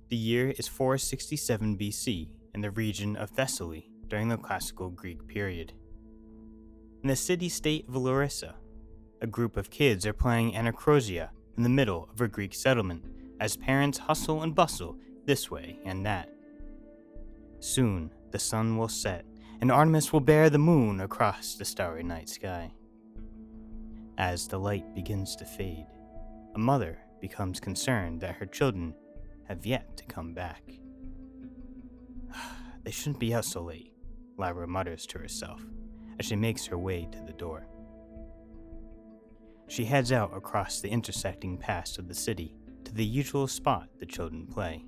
The year is 467 BC in the region of Thessaly during the classical Greek period. In the city-state of Larissa, a group of kids are playing Anacrosia in the middle of a Greek settlement as parents hustle and bustle this way and that. Soon, the sun will set, and Artemis will bear the moon across the starry night sky. As the light begins to fade, a mother becomes concerned that her children have yet to come back. They shouldn't be out so late, Lyra mutters to herself as she makes her way to the door. She heads out across the intersecting paths of the city to the usual spot the children play.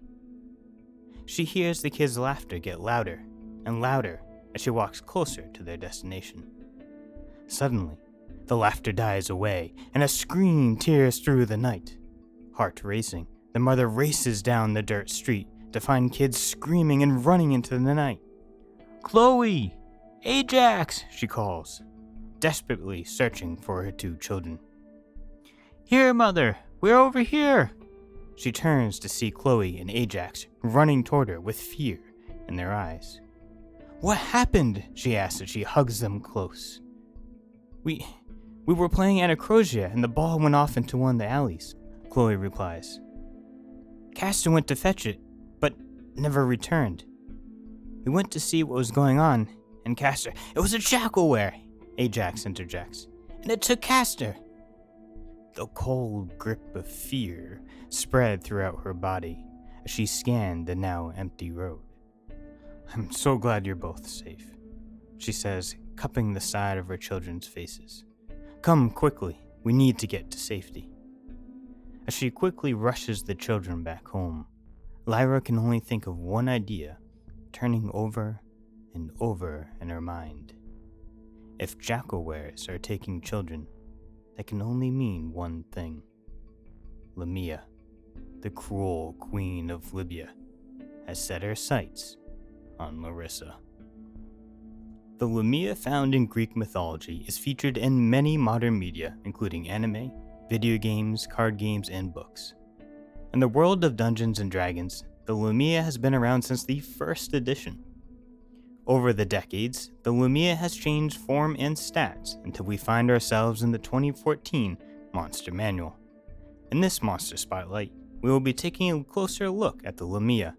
She hears the kids' laughter get louder and louder as she walks closer to their destination. Suddenly, the laughter dies away and a scream tears through the night. Heart racing, the mother races down the dirt street to find kids screaming and running into the night. "Chloe! Ajax!" she calls, desperately searching for her two children. "Here, mother! We're over here!" She turns to see Chloe and Ajax running toward her with fear in their eyes. "What happened?" she asks as she hugs them close. We were playing Anacrosia and the ball went off into one of the alleys," Chloe replies. "Castor went to fetch it, but never returned. We went to see what was going on, and Castor—" "It was a jackalware," Ajax interjects, "and it took Castor." The cold grip of fear spread throughout her body as she scanned the now empty road. "I'm so glad you're both safe," she says, cupping the side of her children's faces. "Come quickly, we need to get to safety." As she quickly rushes the children back home, Lyra can only think of one idea, turning over and over in her mind. If jackalwares are taking children, that can only mean one thing. Lamia, the cruel queen of Libya, has set her sights on Larissa. The Lamia found in Greek mythology is featured in many modern media, including anime, video games, card games, and books. In the world of Dungeons & Dragons, the Lamia has been around since the first edition. Over the decades, the Lamia has changed form and stats until we find ourselves in the 2014 Monster Manual. In this Monster Spotlight, we will be taking a closer look at the Lamia,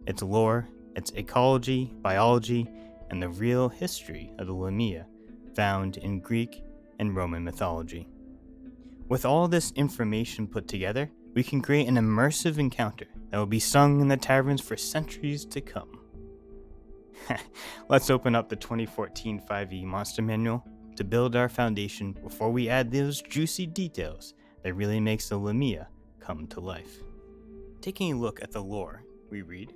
its lore, its ecology, biology, and the real history of the Lamia found in Greek and Roman mythology. With all this information put together, we can create an immersive encounter that will be sung in the taverns for centuries to come. Let's open up the 2014 5e Monster Manual to build our foundation before we add those juicy details that really makes the Lamia come to life. Taking a look at the lore, we read,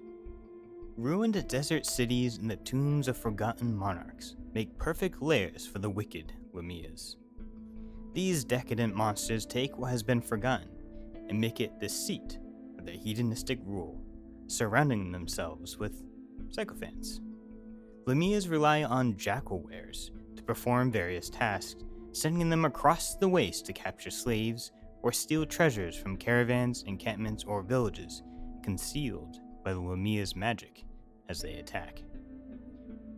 "Ruined desert cities and the tombs of forgotten monarchs make perfect lairs for the wicked Lamias. These decadent monsters take what has been forgotten and make it the seat of their hedonistic rule, surrounding themselves with sycophants. Lamias rely on jackalwares to perform various tasks, sending them across the waste to capture slaves or steal treasures from caravans, encampments, or villages concealed by the Lamia's magic as they attack.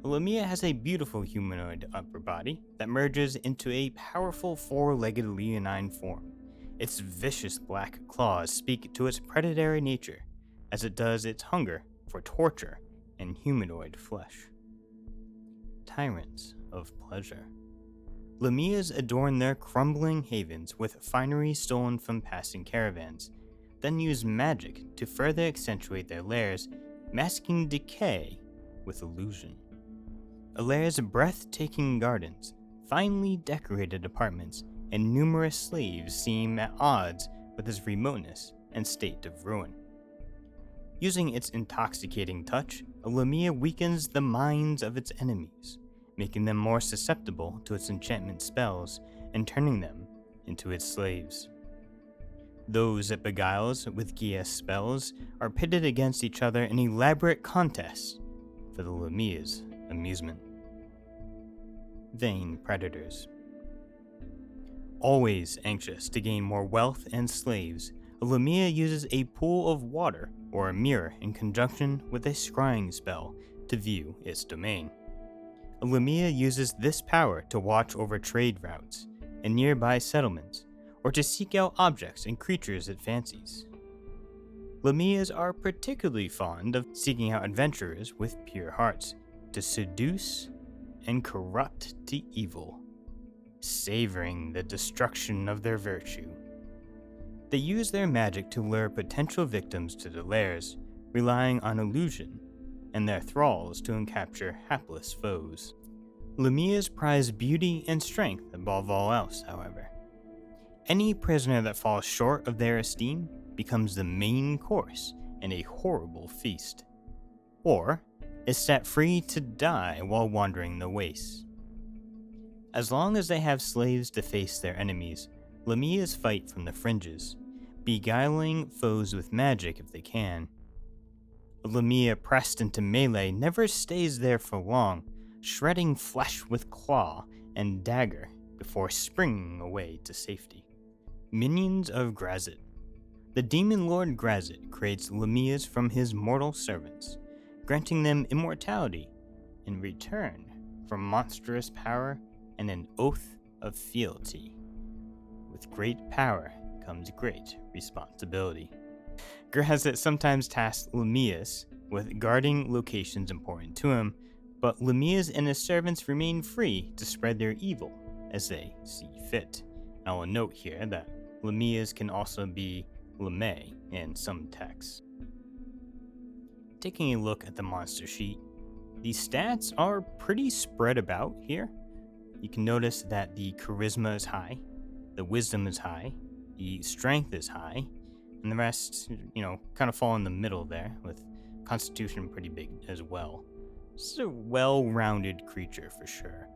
The Lamia has a beautiful humanoid upper body that merges into a powerful four-legged leonine form. Its vicious black claws speak to its predatory nature, as it does its hunger for torture and humanoid flesh. Tyrants of pleasure. Lamias adorn their crumbling havens with finery stolen from passing caravans, then use magic to further accentuate their lairs, masking decay with illusion. A lair's breathtaking gardens, finely decorated apartments, and numerous slaves seem at odds with its remoteness and state of ruin. Using its intoxicating touch, a Lamia weakens the minds of its enemies, making them more susceptible to its enchantment spells and turning them into its slaves. Those it beguiles with Gia's spells are pitted against each other in elaborate contests for the Lamia's amusement. Vain predators. Always anxious to gain more wealth and slaves, Lamia uses a pool of water or a mirror in conjunction with a scrying spell to view its domain. Lamia uses this power to watch over trade routes and nearby settlements, or to seek out objects and creatures it fancies. Lamias are particularly fond of seeking out adventurers with pure hearts, to seduce and corrupt to evil, savoring the destruction of their virtue. They use their magic to lure potential victims to their lairs, relying on illusion and their thralls to capture hapless foes. Lamias prize beauty and strength above all else, however. Any prisoner that falls short of their esteem becomes the main course in a horrible feast, or is set free to die while wandering the wastes. As long as they have slaves to face their enemies, Lamias fight from the fringes, beguiling foes with magic if they can. A Lamia pressed into melee never stays there for long, shredding flesh with claw and dagger before springing away to safety. Minions of Grazit. The demon lord Grazit creates Lamias from his mortal servants, granting them immortality in return for monstrous power and an oath of fealty. With great power comes great responsibility. Grazit sometimes tasks Lamias with guarding locations important to him, but Lamias and his servants remain free to spread their evil as they see fit. I will note here that Lamias can also be Lame in some texts. Taking a look at the monster sheet, the stats are pretty spread about here. You can notice that the charisma is high, the wisdom is high, the strength is high, and the rest, kind of fall in the middle there, with constitution pretty big as well. This is a well-rounded creature for sure.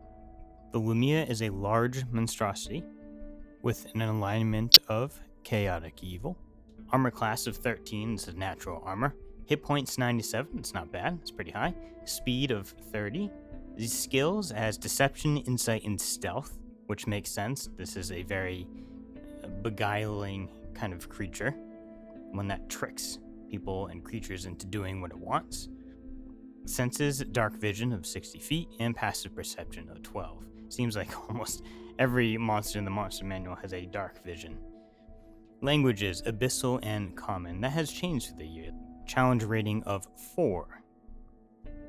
The Lamia is a large monstrosity with an alignment of chaotic evil. Armor class of 13, this is natural armor. Hit points 97, it's not bad, it's pretty high. Speed of 30. These skills as deception, insight, and stealth, which makes sense. This is a very beguiling kind of creature, one that tricks people and creatures into doing what it wants. Senses dark vision of 60 feet and passive perception of 12. Seems like almost every monster in the monster manual has a dark vision. Languages, abyssal and common. That has changed through the year. Challenge rating of 4.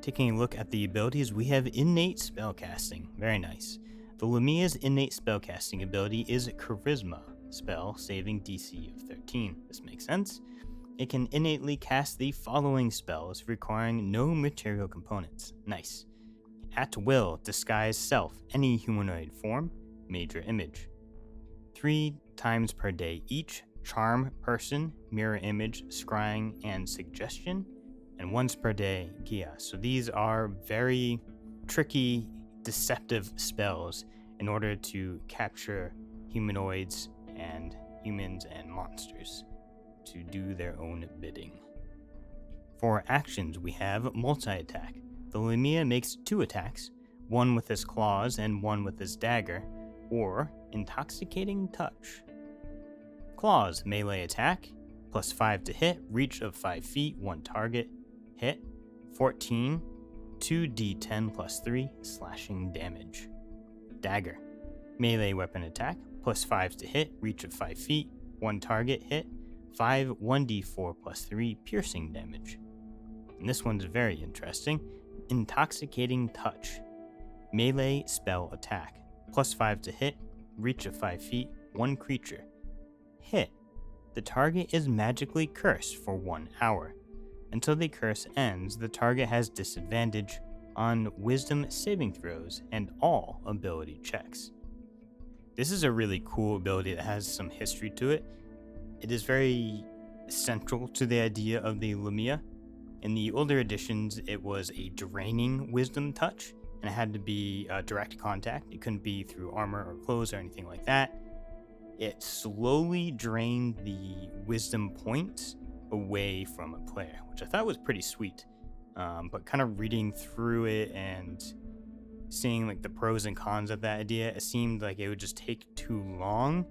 Taking a look at the abilities, we have innate spellcasting. Very nice. The Lamia's innate spellcasting ability is Charisma, spell saving DC of 13. This makes sense. It can innately cast the following spells requiring no material components. Nice. At will, disguise self, any humanoid form, major image. 3 times per day each, charm person, mirror image, scrying, and suggestion. And once per day, Gia. So these are very tricky, deceptive spells in order to capture humanoids and humans and monsters to do their own bidding. For actions, we have multi-attack. The Lamia makes 2 attacks, one with his claws and one with his dagger, or intoxicating touch. Claws, melee attack, plus 5 to hit, reach of 5 feet, 1 target, hit, 14, 2d10 plus 3, slashing damage. Dagger, melee weapon attack, plus 5 to hit, reach of 5 feet, 1 target, hit, 5, 1d4 plus 3, piercing damage. And this one's very interesting. Intoxicating touch, melee spell attack, plus 5 to hit, reach of 5 feet, 1 creature. Hit. The target is magically cursed for 1 hour. Until the curse ends, the target has disadvantage on wisdom saving throws and all ability checks. This is a really cool ability that has some history to it. It is very central to the idea of the Lamia. In the older editions, it was a draining wisdom touch, and it had to be direct contact. It couldn't be through armor or clothes or anything like that. It slowly drained the wisdom points away from a player, which I thought was pretty sweet. But kind of reading through it and seeing like the pros and cons of that idea, it seemed like it would just take too long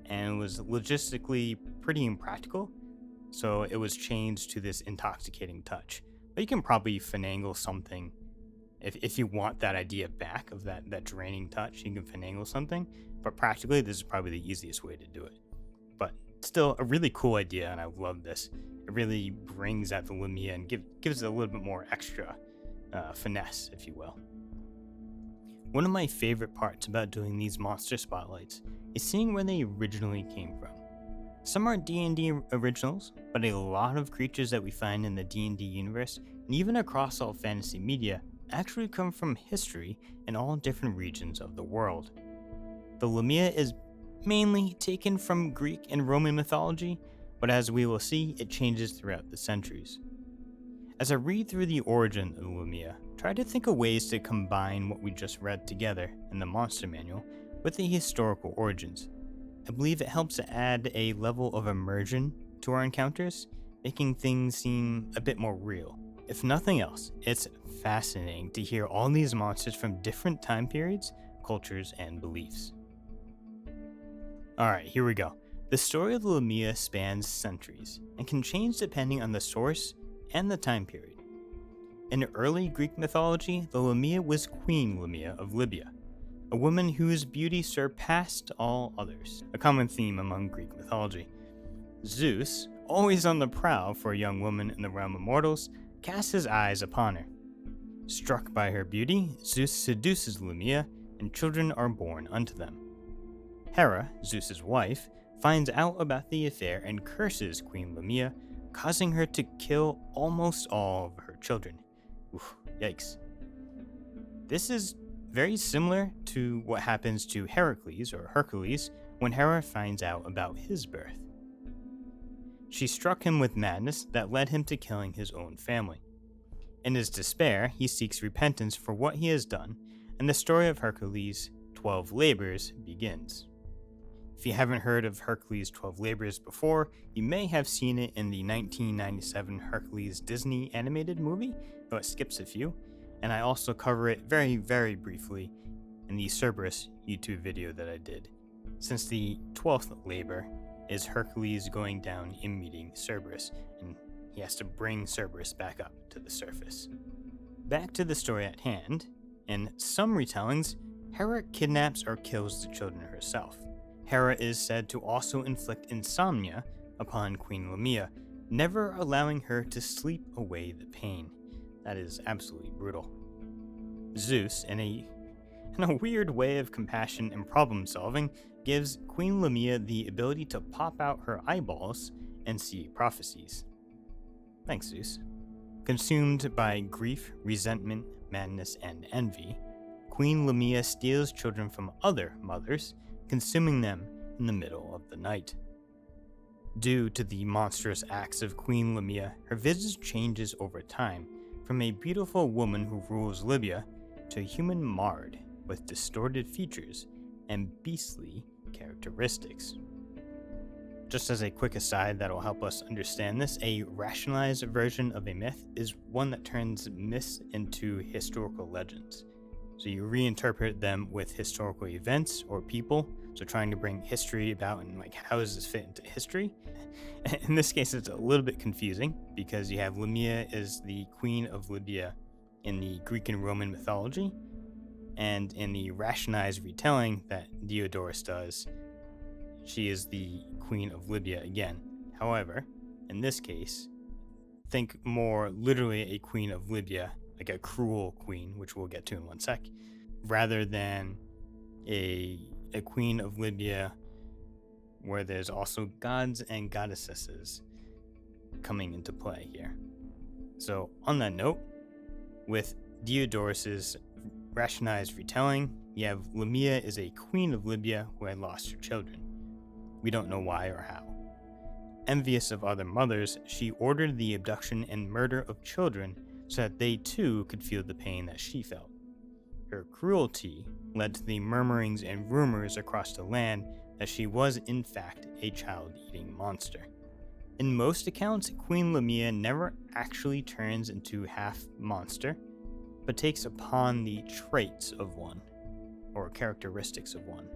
and was logistically pretty impractical, so it was changed to this intoxicating touch. But you can probably finagle something if you want that idea back of that draining touch. You can finagle something, but practically this is probably the easiest way to do it. But still, a really cool idea, and I love this. It really brings out the Lamia and gives it a little bit more extra finesse, if you will. One of my favorite parts about doing these monster spotlights is seeing where they originally came from. Some are D&D originals, but a lot of creatures that we find in the D&D universe, and even across all fantasy media, actually come from history in all different regions of the world. The Lamia is mainly taken from Greek and Roman mythology, but as we will see, it changes throughout the centuries. As I read through the origin of the Lamia, try to think of ways to combine what we just read together in the monster manual with the historical origins. I believe it helps to add a level of immersion to our encounters, making things seem a bit more real. If nothing else, it's fascinating to hear all these monsters from different time periods, cultures, and beliefs. Alright, here we go. The story of the Lamia spans centuries and can change depending on the source and the time period. In early Greek mythology, the Lamia was Queen Lamia of Libya, a woman whose beauty surpassed all others, a common theme among Greek mythology. Zeus, always on the prowl for a young woman in the realm of mortals, casts his eyes upon her. Struck by her beauty, Zeus seduces Lamia, and children are born unto them. Hera, Zeus's wife, finds out about the affair and curses Queen Lamia, causing her to kill almost all of her children. Oof, yikes. This is very similar to what happens to Heracles when Hera finds out about his birth. She struck him with madness that led him to killing his own family. In his despair, he seeks repentance for what he has done, and the story of Hercules' 12 labors begins. If you haven't heard of Hercules' 12 labors before, you may have seen it in the 1997 Hercules Disney animated movie, though it skips a few, and I also cover it very, very briefly in the Cerberus YouTube video that I did, since the 12th labor is Hercules going down and meeting Cerberus, and he has to bring Cerberus back up to the surface. Back to the story at hand, in some retellings, Hera kidnaps or kills the children herself. Hera is said to also inflict insomnia upon Queen Lamia, never allowing her to sleep away the pain. That is absolutely brutal. Zeus, in a weird way of compassion and problem solving, gives Queen Lamia the ability to pop out her eyeballs and see prophecies. Thanks, Zeus. Consumed by grief, resentment, madness, and envy, Queen Lamia steals children from other mothers, consuming them in the middle of the night. Due to the monstrous acts of Queen Lamia, her visage changes over time, from a beautiful woman who rules Libya to a human marred with distorted features and beastly characteristics. Just as a quick aside that'll help us understand this, a rationalized version of a myth is one that turns myths into historical legends. So you reinterpret them with historical events or people, so trying to bring history about and how does this fit into history? In this case, it's a little bit confusing because you have Lamia is the queen of Libya in the Greek and Roman mythology, and in the rationalized retelling that Diodorus does, she is the queen of Libya again. However, in this case, think more literally a queen of Libya, like a cruel queen, which we'll get to in one sec, rather than a queen of Libya where there's also gods and goddesses coming into play here. So on that note, with Diodorus's rationalized retelling, you have Lamia is a queen of Libya who had lost her children. We don't know why or how. Envious of other mothers, she ordered the abduction and murder of children so that they too could feel the pain that she felt. Her cruelty led to the murmurings and rumors across the land that she was in fact a child-eating monster. In most accounts, Queen Lamia never actually turns into half monster, but takes upon the traits of one, or characteristics of one.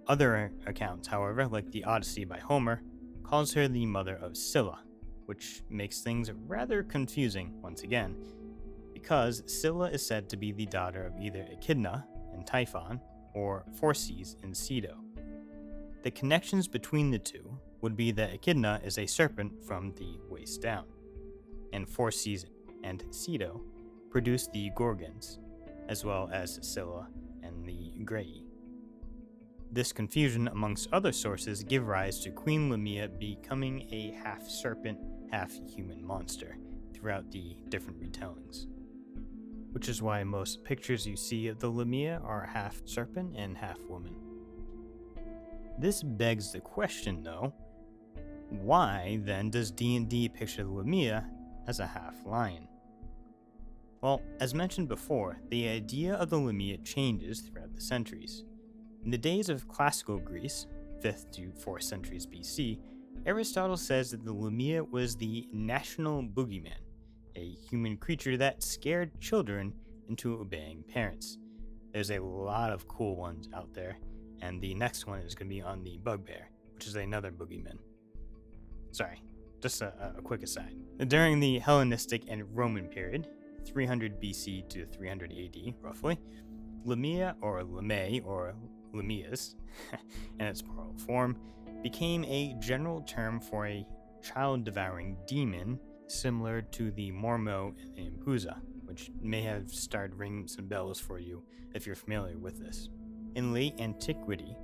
Other accounts, however, like the Odyssey by Homer, calls her the mother of Scylla, which makes things rather confusing once again, because Scylla is said to be the daughter of either Echidna in Typhon or Phorcys in Ceto. The connections between the two would be that Echidna is a serpent from the waist down, and Phorcys and Ceto produce the Gorgons, as well as Scylla and the Graii. This confusion amongst other sources give rise to Queen Lamia becoming a half-serpent, half-human monster throughout the different retellings, which is why most pictures you see of the Lamia are half-serpent and half-woman. This begs the question, though, why then does D&D picture the Lamia as a half-lion? Well, as mentioned before, the idea of the Lamia changes throughout the centuries. In the days of classical Greece, 5th to 4th centuries BC, Aristotle says that the Lamia was the national boogeyman, a human creature that scared children into obeying parents. There's a lot of cool ones out there, and the next one is going to be on the bugbear, which is another boogeyman. Sorry, just a quick aside. During the Hellenistic and Roman period, 300 BC to 300 AD, roughly, Lamia, or Lame, or Lamias, in its plural form, became a general term for a child-devouring demon similar to the Mormo and Impuza, which may have started ringing some bells for you if you're familiar with this. In late antiquity,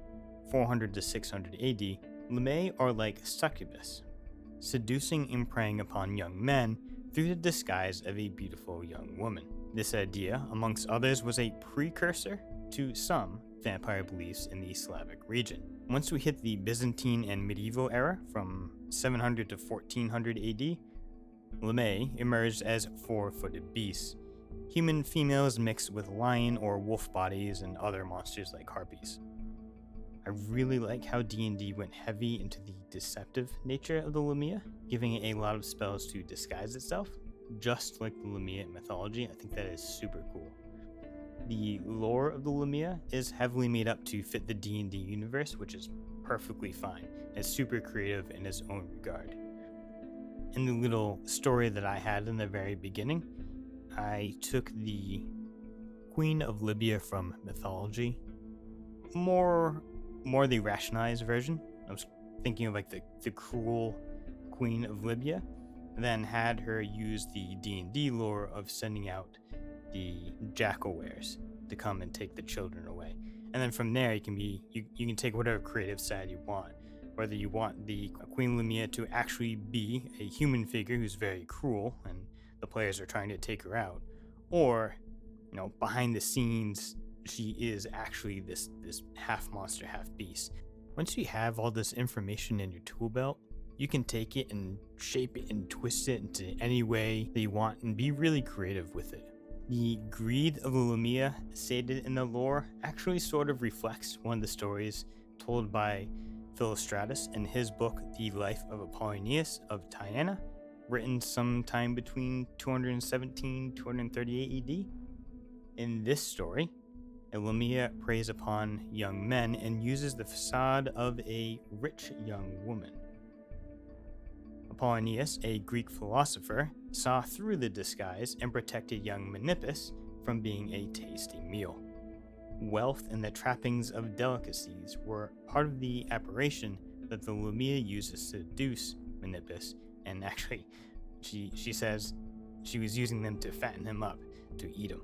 400 to 600 AD, Lame are like succubus, seducing and preying upon young men through the disguise of a beautiful young woman. This idea, amongst others, was a precursor to some vampire beliefs in the Slavic region. Once we hit the Byzantine and medieval era, from 700 to 1400 AD, Lame emerged as four-footed beasts, human females mixed with lion or wolf bodies and other monsters like harpies. I really like how D&D went heavy into the deceptive nature of the Lamia, giving it a lot of spells to disguise itself, just like the Lamia mythology. I think that is super cool. The lore of the Lamia is heavily made up to fit the D&D universe, which is perfectly fine. It's super creative in its own regard. In the little story that I had in the very beginning, I took the Queen of Libya from mythology, more the rationalized version. I was thinking of like the cruel Queen of Libya, then had her use the D&D lore of sending out the jackal-wares to come and take the children away. And then from there, you can take whatever creative side you want. Whether you want the Queen Lamia to actually be a human figure who's very cruel and the players are trying to take her out, or, behind the scenes, she is actually this half monster, half beast. Once you have all this information in your tool belt, you can take it and shape it and twist it into any way that you want and be really creative with it. The greed of the Lamia stated in the lore actually sort of reflects one of the stories told by Philostratus in his book The Life of Apollonius of Tyana, written sometime between 217 and 238 AD. In this story, a Lamia preys upon young men and uses the facade of a rich young woman. Apollonius, a Greek philosopher, saw through the disguise and protected young Menippus from being a tasty meal. Wealth and the trappings of delicacies were part of the apparition that the Lamia used to seduce Menippus, and actually, she says she was using them to fatten him up, to eat him.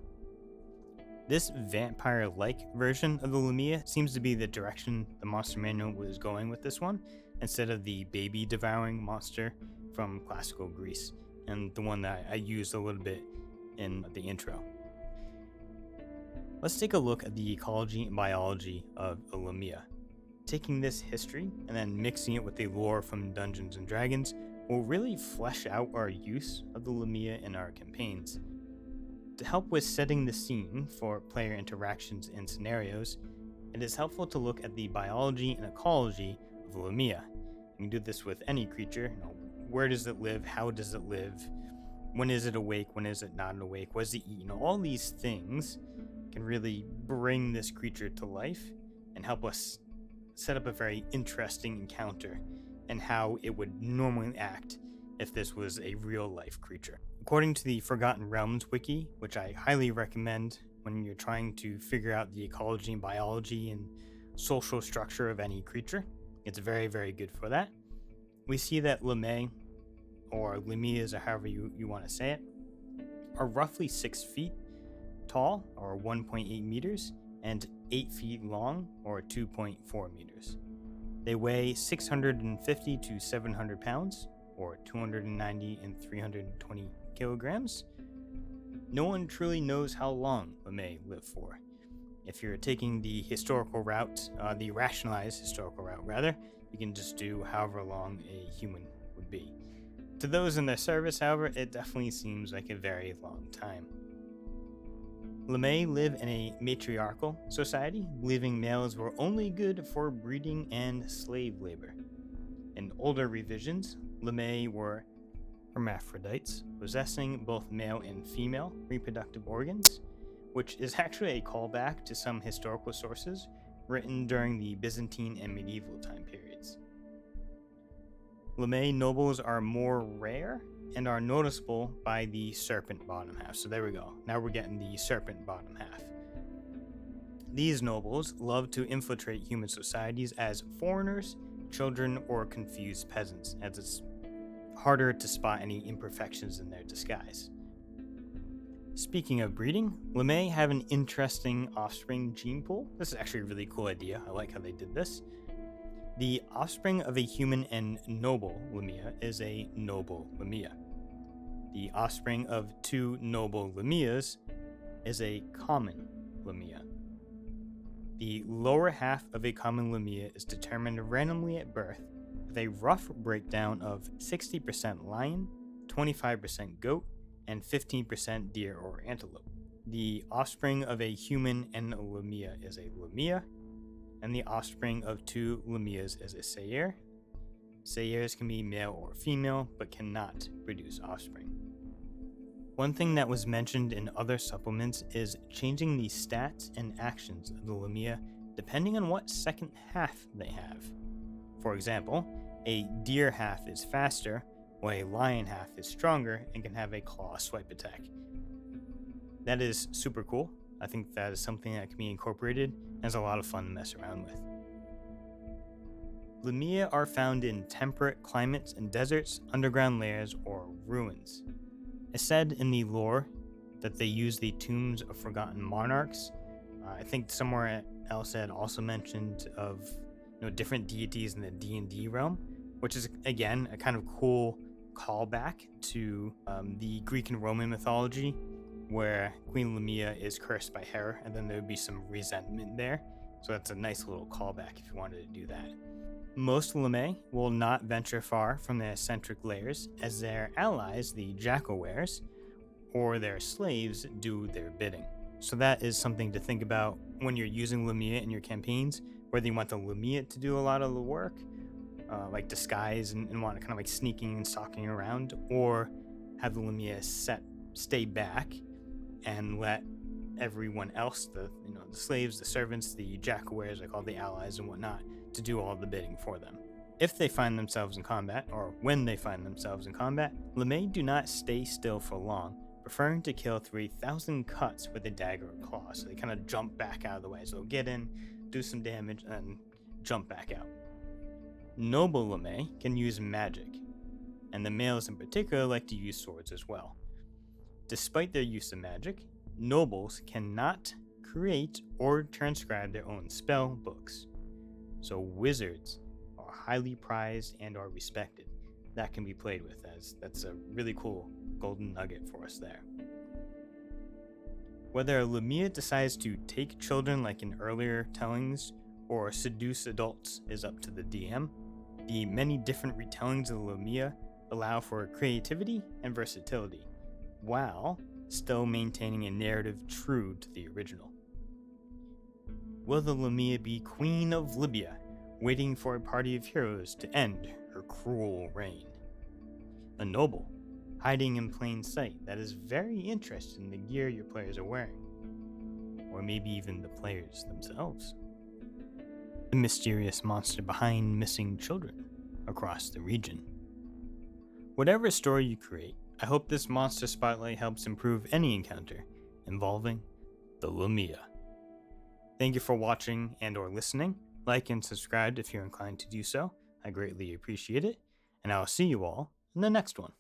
This vampire-like version of the Lamia seems to be the direction the Monster Manual was going with this one, instead of the baby-devouring monster from classical Greece, and the one that I used a little bit in the intro. Let's take a look at the ecology and biology of a Lamia. Taking this history and then mixing it with the lore from Dungeons & Dragons will really flesh out our use of the Lamia in our campaigns. To help with setting the scene for player interactions and scenarios, it is helpful to look at the biology and ecology of a Lamia. You can do this with any creature. Where does it live? How does it live? When is it awake? When is it not awake? What does it eat? All these things can really bring this creature to life and help us set up a very interesting encounter and how it would normally act if this was a real-life creature. According to the Forgotten Realms wiki, which I highly recommend when you're trying to figure out the ecology and biology and social structure of any creature, it's very, very good for that. We see that Lamia, or Lamias, or however you want to say it, are roughly 6 feet tall, or 1.8 meters, and 8 feet long, or 2.4 meters. They weigh 650 to 700 pounds, or 290 and 320 kilograms. No one truly knows how long Lamia live for. If you're taking the historical route, the rationalized historical route rather, you can just do however long a human would be. To those in their service, however, it definitely seems like a very long time. Lamia live in a matriarchal society, believing males were only good for breeding and slave labor. In older revisions, Lamia were hermaphrodites, possessing both male and female reproductive organs, which is actually a callback to some historical sources written during the Byzantine and medieval time periods. Lamia nobles are more rare and are noticeable by the serpent bottom half. So there we go. Now we're getting the serpent bottom half. These nobles love to infiltrate human societies as foreigners, children, or confused peasants, as it's harder to spot any imperfections in their disguise. Speaking of breeding, Lamia have an interesting offspring gene pool. This is actually a really cool idea. I like how they did this. The offspring of a human and noble Lamia is a noble Lamia. The offspring of two noble Lamias is a common Lamia. The lower half of a common Lamia is determined randomly at birth with a rough breakdown of 60% lion, 25% goat, and 15% deer or antelope. The offspring of a human and a Lamia is a Lamia, and the offspring of two Lamias is a Sayer. Sayers can be male or female, but cannot produce offspring. One thing that was mentioned in other supplements is changing the stats and actions of the Lamia depending on what second half they have. For example, a deer half is faster, while a lion half is stronger and can have a claw swipe attack. That is super cool. I think that is something that can be incorporated and is a lot of fun to mess around with. Lamia are found in temperate climates and deserts, underground layers, or ruins. It's said in the lore that they use the tombs of forgotten monarchs. I think somewhere else it also mentioned of different deities in the D&D realm, which is again a kind of cool callback to the Greek and Roman mythology, where Queen Lamia is cursed by Hera, and then there would be some resentment there. So that's a nice little callback if you wanted to do that. Most Lamia will not venture far from their eccentric lairs, as their allies, the Jackalwares, or their slaves, do their bidding. So that is something to think about when you're using Lamia in your campaigns, whether you want the Lamia to do a lot of the work, like disguise and want to kind of like sneaking and stalking around, or have the Lamia stay back and let everyone else, the slaves, the servants, the Jackalwares, like all the allies and whatnot, to do all the bidding for them. If they find themselves in combat, or when they find themselves in combat, Lamia do not stay still for long, preferring to kill 3,000 cuts with a dagger or claw. So they kind of jump back out of the way. So they'll get in, do some damage, and jump back out. Noble Lamia can use magic, and the males in particular like to use swords as well. Despite their use of magic, nobles cannot create or transcribe their own spell books. So wizards are highly prized and are respected. That can be played with, as that's a really cool golden nugget for us there. Whether Lamia decides to take children like in earlier tellings or seduce adults is up to the DM. The many different retellings of Lamia allow for creativity and versatility, while still maintaining a narrative true to the original. Will the Lamia be Queen of Libya, waiting for a party of heroes to end her cruel reign? A noble, hiding in plain sight, that is very interested in the gear your players are wearing, or maybe even the players themselves. the mysterious monster behind missing children across the region. Whatever story you create, I hope this monster spotlight helps improve any encounter involving the Lamia. Thank you for watching and or listening. Like and subscribe if you're inclined to do so. I greatly appreciate it, and I'll see you all in the next one.